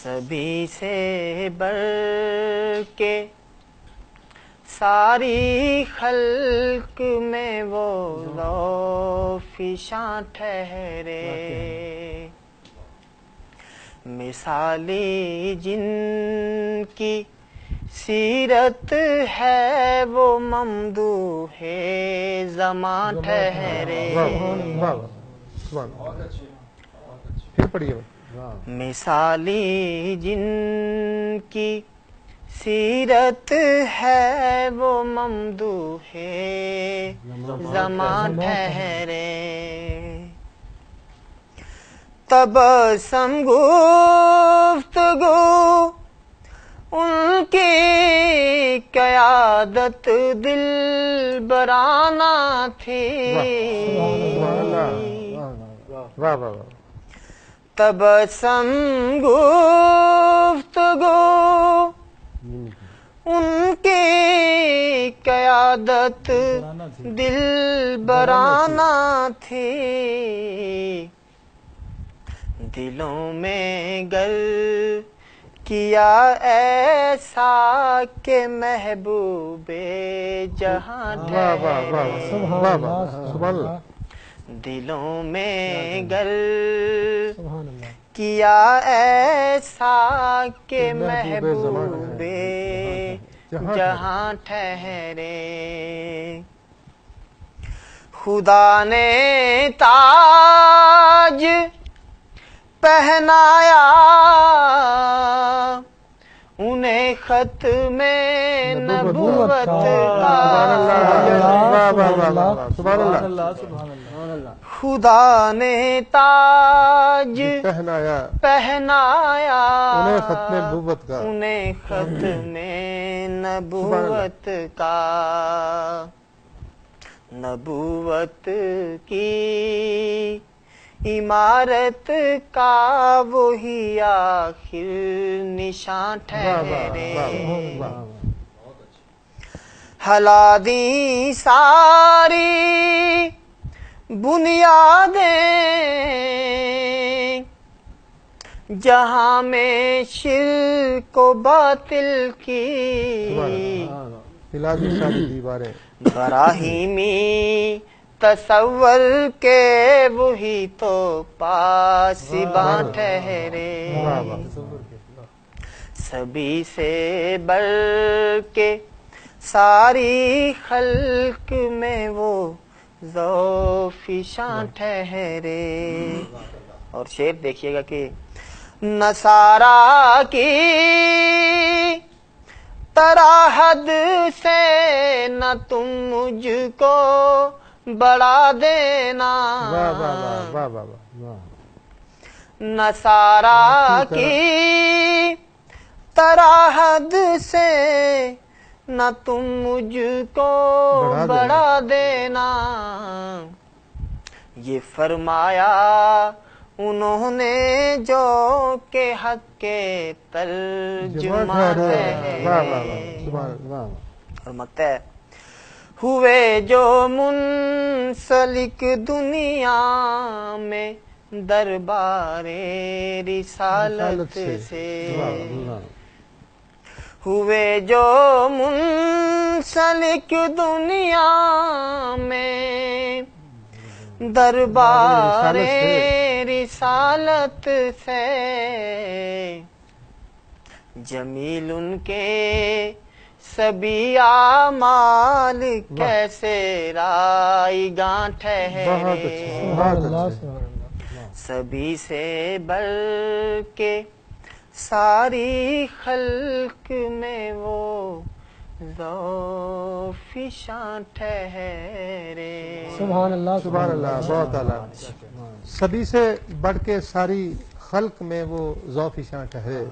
سبھی سے بڑھ کے ساری خلق میں وہ ذوفشاں ٹھہرے، مثالی جن کی سیرت ہے وہ ممدوح زماں ٹھہرے، پھر پڑھیے۔ مثالی جن کی سیرت ہے وہ ممدوح زماں ٹھہرے، تبسم گفتگو ان کی قیادت دل برانہ تھی، تبسم گفتگو ان کی قیادت دل برانہ تھی، دلوں میں گر کیا ایسا کہ محبوب جہاں ٹھہرے، دلوں میں گر کیا ایسا کہ محبوب جہاں ٹھہرے، خدا نے تاج پہنایا انہیں ختم نبوت کا، خدا نے تاج پہنایا انہیں ختم نبوت کا، انہیں ختم نبوت کا، نبوت کی عمارت کا وہی آخر نشاں ٹھہرے، ہلا دی ساری بنیادیں جہاں میں شرک و باطل کی، ہلا دی ساری دیواریں براہیمی تصور کے وہی تو پاسباں ٹھہرے، سبھی سے بڑھ کے ساری خلق میں وہ ذوفشاں ٹھہرے۔ اور شعر دیکھیے گا کہ نصارا کی طرح حد سے نہ تم مجھ کو بڑھا دینا، نصارا کی طرح حد سے نہ تم مجھ کو بڑھا دینا، یہ فرمایا انہوں نے جو کہ حق کے ترجمہ ہے، اور مکتا ہے ہوئے جو منسلک دنیا میں دربار رسالت سے، ہوئے جو منسلک دنیا میں دربار رسالت سے، جمیل ان کے سبھی اعمال کیسے رائیگاں ٹھہرے، سبھی سے بڑھ کے ساری خلق میں وہ ذوفشاں ٹھہرے۔ سبحان اللہ، سبحان اللہ، بہت اعلیٰ۔ سبھی سے بڑھ کے ساری خلق میں وہ ذوفشاں ٹھہرے۔